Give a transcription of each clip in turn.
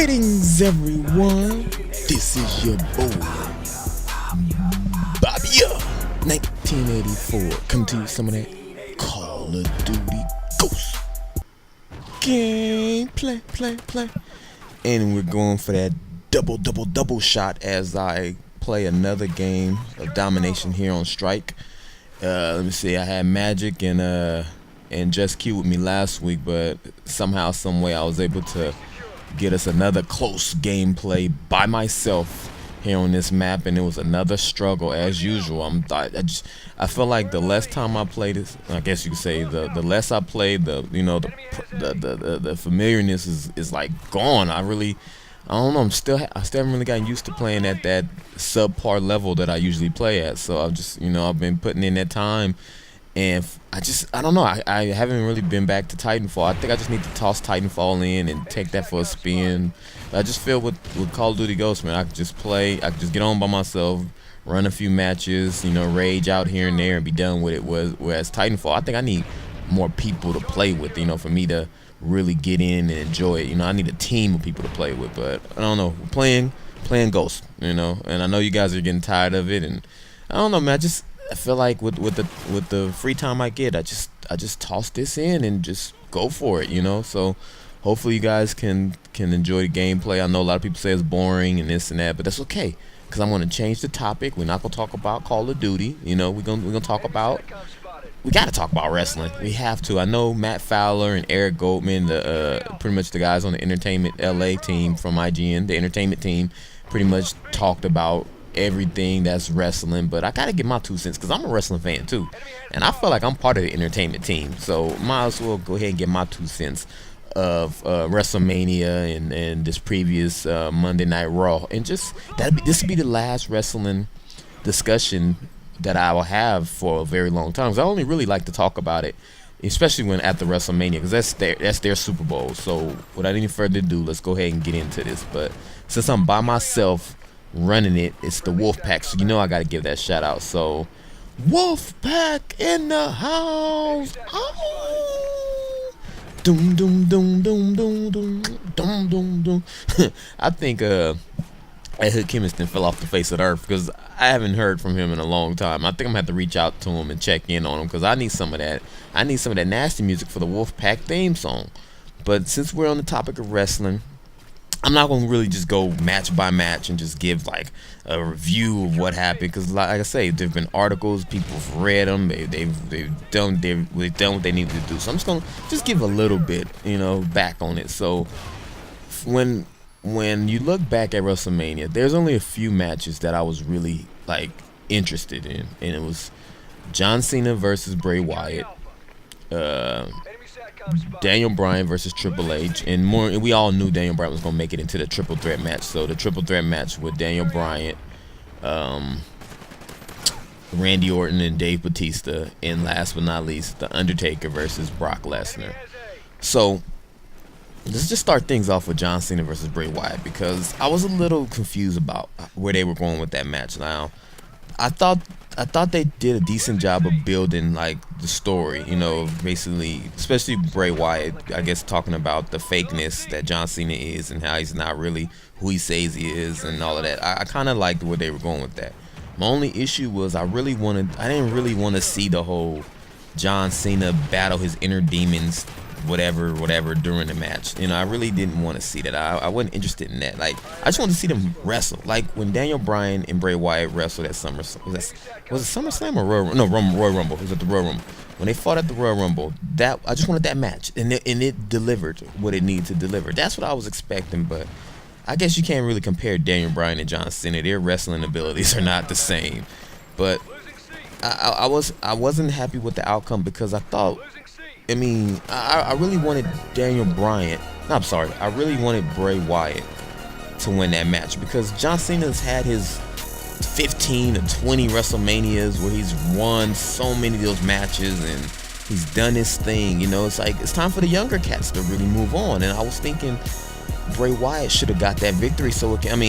Greetings, everyone. This is your boy, Bobbya1984. Come to you some of that Call of Duty Ghost gameplay, play. And we're going for that double shot as I play another game of domination here on Strike. Let me see. I had Magic and Just Q with me last week, but somehow, some way, I was able to get us another close gameplay by myself here on this map, and it was another struggle as usual. I feel like the less time I played this, I guess you could say, the less I played, the familiarness is like gone. I don't know. I still haven't really gotten used to playing at that subpar level that I usually play at. So I've been putting in that time, and I don't know. I haven't really been back to Titanfall. I think I just need to toss Titanfall in and take that for a spin. I just feel with Call of Duty Ghosts, man, I can just play. I can just get on by myself, run a few matches, rage out here and there, and be done with it. Whereas Titanfall, I think I need more people to play with, for me to really get in and enjoy it. I need a team of people to play with. But I don't know. We're playing Ghosts, and I know you guys are getting tired of it, and I don't know, man. I feel like with the free time I get, I just toss this in and just go for it, So hopefully you guys can enjoy the gameplay. I know a lot of people say it's boring and this and that, but that's okay, because I'm gonna change the topic. We're not gonna talk about Call of Duty. We're gonna talk about. We gotta talk about wrestling. We have to. I know Matt Fowler and Eric Goldman, pretty much the guys on the Entertainment LA team from IGN, the entertainment team, pretty much talked about everything that's wrestling, but I gotta get my 2 cents, because I'm a wrestling fan too, and I feel like I'm part of the entertainment team, so might as well go ahead and get my 2 cents of Wrestlemania and this previous Monday Night Raw, and this will be the last wrestling discussion that I will have for a very long time, because I only really like to talk about it, especially when at the Wrestlemania, because that's their Super Bowl. So without any further ado, let's go ahead and get into this. But since I'm by myself running it, it's the Wolfpack, so I gotta give that shout out. So Wolfpack in the house. Oh. Doom doom doom doom doom doom doom doom doom. I think Hood Kimiston fell off the face of the earth, because I haven't heard from him in a long time. I think I'm gonna have to reach out to him and check in on him, because I need some of that. I need some of that nasty music for the Wolfpack theme song. But since we're on the topic of wrestling, I'm not going to really just go match by match and just give like a review of what happened, because like I say, there have been articles, people have read them, they've done what they needed to do. So I'm just going to give a little bit, back on it. So when you look back at WrestleMania, there's only a few matches that I was really like interested in, and it was John Cena versus Bray Wyatt, Daniel Bryan versus Triple H, and more. And we all knew Daniel Bryan was gonna make it into the triple threat match. So the triple threat match with Daniel Bryan, Randy Orton, and Dave Bautista, and last but not least, The Undertaker versus Brock Lesnar. So let's just start things off with John Cena versus Bray Wyatt, because I was a little confused about where they were going with that match. Now, I thought they did a decent job of building like the story, basically, especially Bray Wyatt, I guess, talking about the fakeness that John Cena is and how he's not really who he says he is and all of that. I kind of liked where they were going with that. My only issue was I didn't really want to see the whole John Cena battle his inner demons, whatever during the match. I really didn't want to see that. I wasn't interested in that. Like, I just wanted to see them wrestle. Like when Daniel Bryan and Bray Wyatt wrestled at SummerSlam. Was it SummerSlam or Royal Rumble? It was at the Royal Rumble. When they fought at the Royal Rumble, I just wanted that match, and it delivered what it needed to deliver. That's what I was expecting, but I guess you can't really compare Daniel Bryan and John Cena. Their wrestling abilities are not the same. But I wasn't happy with the outcome, because I really wanted I really wanted Bray Wyatt to win that match, because John Cena's had his 15 or 20 WrestleManias where he's won so many of those matches, and he's done his thing. It's like it's time for the younger cats to really move on. And I was thinking Bray Wyatt should have got that victory, so it can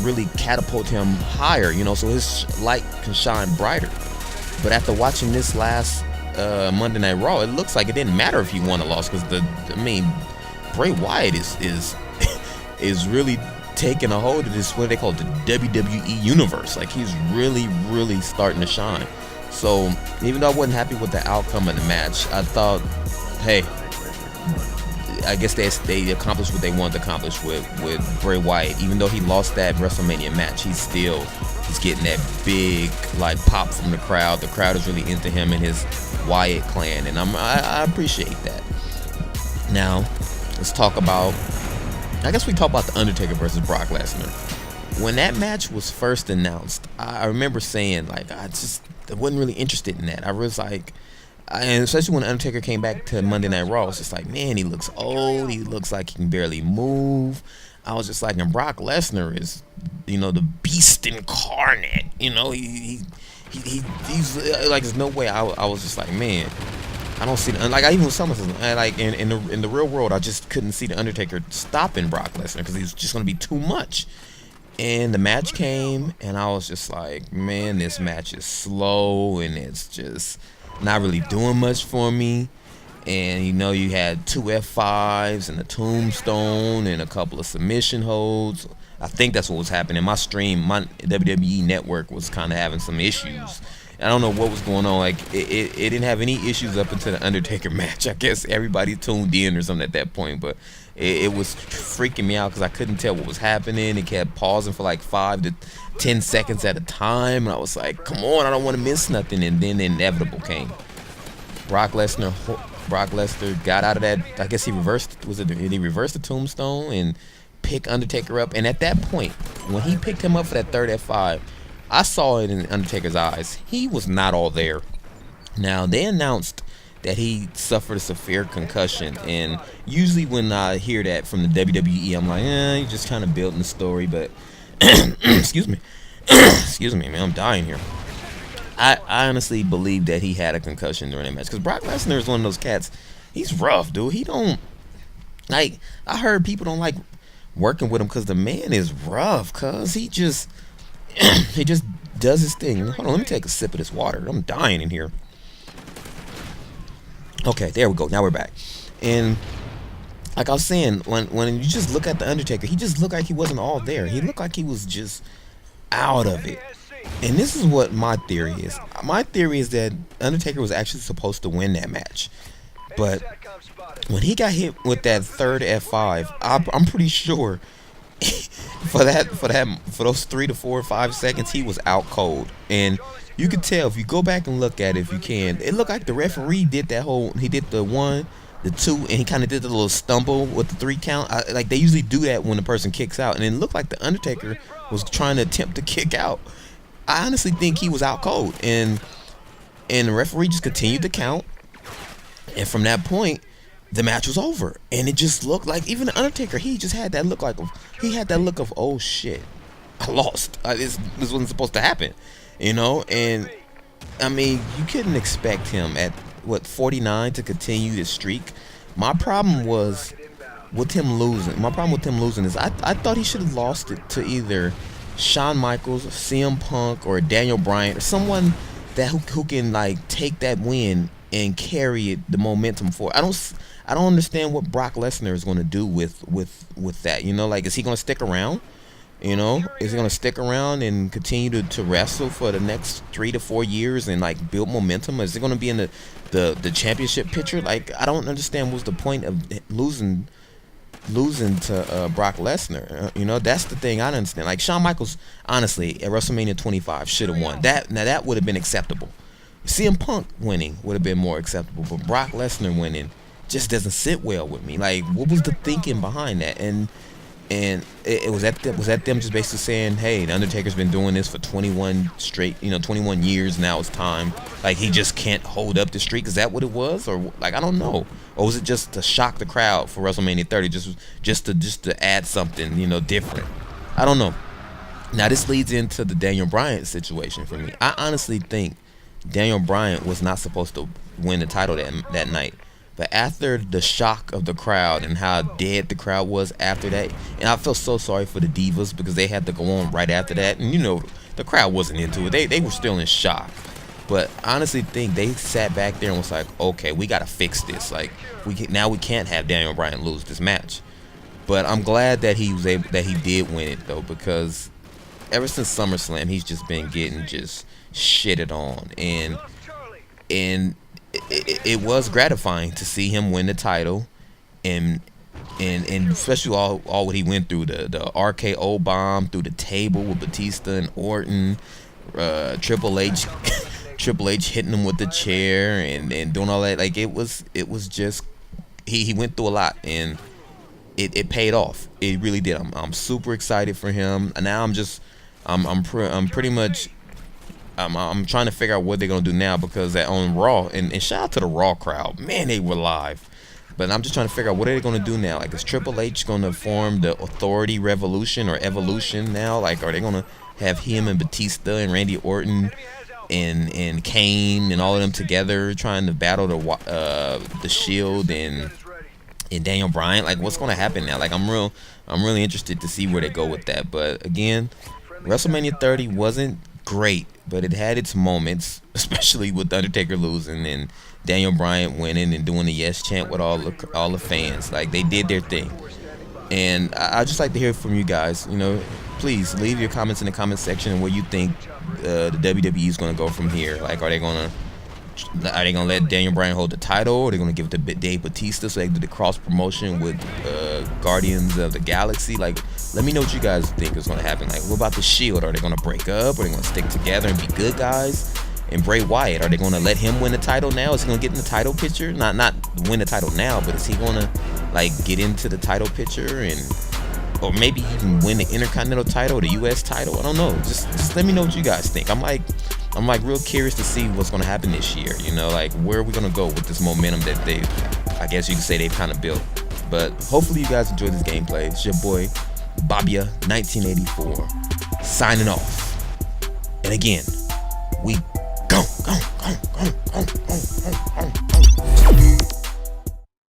really catapult him higher, so his light can shine brighter. But after watching this last Monday Night Raw, it looks like it didn't matter if he won or lost, because Bray Wyatt is is really taking a hold of this, what they call the WWE universe. Like, he's really, really starting to shine. So even though I wasn't happy with the outcome of the match, I thought, hey, I guess they accomplished what they wanted to accomplish with Bray Wyatt. Even though he lost that WrestleMania match, he's getting that big like pop from the crowd. The crowd is really into him and his Wyatt clan, and I appreciate that. Now let's talk about, I guess we talk about the Undertaker versus Brock Lesnar. When that match was first announced, I remember saying, like, I wasn't really interested in that. I was like, and especially when Undertaker came back to Monday Night Raw, it's just like, man, he looks old. He looks like he can barely move. I was just like, and Brock Lesnar is, the beast incarnate. He's like, there's no way. I was just like, man, I don't see like, I even with SummerSlam, like in the real world, I just couldn't see the Undertaker stopping Brock Lesnar because he was just gonna be too much. And the match came, and I was just like, man, this match is slow, and it's just not really doing much for me. And you had 2 F5s and a tombstone and a couple of submission holds. I think that's what was happening. My stream, my WWE network was kind of having some issues. I don't know what was going on. Like, it didn't have any issues up until the Undertaker match. I guess everybody tuned in or something at that point, but it was freaking me out because I couldn't tell what was happening. It kept pausing for like 5 to 10 seconds at a time, and I was like, come on, I don't want to miss nothing. And then the inevitable came. Brock Lesnar got out of that. I guess he reversed. Did he reverse the tombstone and pick Undertaker up? And at that point, when he picked him up for that third F5, I saw it in Undertaker's eyes. He was not all there. Now, they announced that he suffered a severe concussion, and usually when I hear that from the WWE, I'm like, you're just kind of building the story, but excuse me, man, I'm dying here. I honestly believe that he had a concussion during that match, because Brock Lesnar is one of those cats. He's rough, dude. He don't, like, I heard people don't like working with him because the man is rough, cuz he just does his thing. Hold on, let me take a sip of this water. I'm dying in here. Okay, there we go. Now we're back. And like I was saying, when you just look at the Undertaker, he just looked like he wasn't all there. He looked like he was just out of it. And this is what my theory is. My theory is that Undertaker was actually supposed to win that match, but when he got hit with that third F5, I'm pretty sure for those 3 to 4 or 5 seconds, he was out cold. And you could tell if you go back and look at it, if you can, it looked like the referee did he did the 1, the 2, and he kind of did the little stumble with the 3 count. Like they usually do that when the person kicks out, and it looked like the Undertaker was trying to attempt to kick out. I honestly think he was out cold, and the referee just continued to count, and from that point, the match was over. And it just looked like, even the Undertaker, he just had that look of, oh shit, I lost. This wasn't supposed to happen, And I mean, you couldn't expect him at 49 to continue this streak. My problem with him losing is I thought he should have lost it to either Shawn Michaels, CM Punk, or Daniel Bryan, or someone that who can like take that win and carry the momentum forward. I don't understand what Brock Lesnar is going to do with that. Like, is he going to stick around? Is he going to stick around and continue to wrestle for the next 3 to 4 years and like build momentum? Is he going to be in the championship picture? Like, I don't understand what's the point of losing to Brock Lesnar. That's the thing I don't understand. Like, Shawn Michaels, honestly, at WrestleMania 25 should have won. That would have been acceptable. CM Punk winning would have been more acceptable, but Brock Lesnar winning just doesn't sit well with me. Like, what was the thinking behind that? And it was that them just basically saying, hey, the Undertaker's been doing this for 21 straight, 21 years now. It's time. Like, he just can't hold up the streak. Is that what it was? Or like, I don't know. Or was it just to shock the crowd for WrestleMania 30? Just to add something, different. I don't know. Now this leads into the Daniel Bryan situation for me. I honestly think Daniel Bryan was not supposed to win the title that night. But after the shock of the crowd and how dead the crowd was after that, and I felt so sorry for the Divas because they had to go on right after that, and the crowd wasn't into it. They were still in shock. But I honestly think they sat back there and was like, okay, we got to fix this. Like, we can't have Daniel Bryan lose this match. But I'm glad that he did win it though, because ever since SummerSlam, he's just been getting just shitted on, and it was gratifying to see him win the title, and and especially all what he went through, the RKO bomb through the table with Batista and Orton, Triple H Triple H hitting him with the chair and doing all that. Like, it was just, he went through a lot, and it paid off. It really did. I'm super excited for him. And now I'm pretty much I'm trying to figure out what they're gonna do now, because on Raw, and shout out to the Raw crowd, man, they were live. But I'm just trying to figure out what are they gonna do now. Like, is Triple H gonna form the Authority Revolution or Evolution now? Like, are they gonna have him and Batista and Randy Orton and Kane and all of them together trying to battle the Shield and Daniel Bryan? Like, what's gonna happen now? Like, I'm really interested to see where they go with that. But again, WrestleMania 30 wasn't great, but it had its moments, especially with The Undertaker losing and Daniel Bryan winning and doing the yes chant with all the fans. Like, they did their thing. And I just like to hear from you guys. You know, please leave your comments in the comment section and where you think the WWE is going to go from here. Like, are they going to let Daniel Bryan hold the title? Or are they going to give it to Dave Batista so they can do the cross promotion with Guardians of the Galaxy? Like, let me know what you guys think is going to happen. Like, what about the Shield? Are they going to break up? Are they going to stick together and be good guys? And Bray Wyatt, are they going to let him win the title now? Is he going to get in the title picture? Not win the title now, but is he going to, like, get into the title picture, or maybe even win the Intercontinental title or the U.S. title? I don't know. Just let me know what you guys think. I'm real curious to see what's going to happen this year. You know, like, where are we going to go with this momentum that I guess you could say they've kind of built. But hopefully you guys enjoy this gameplay. It's your boy Bobbya1984 signing off. And again, we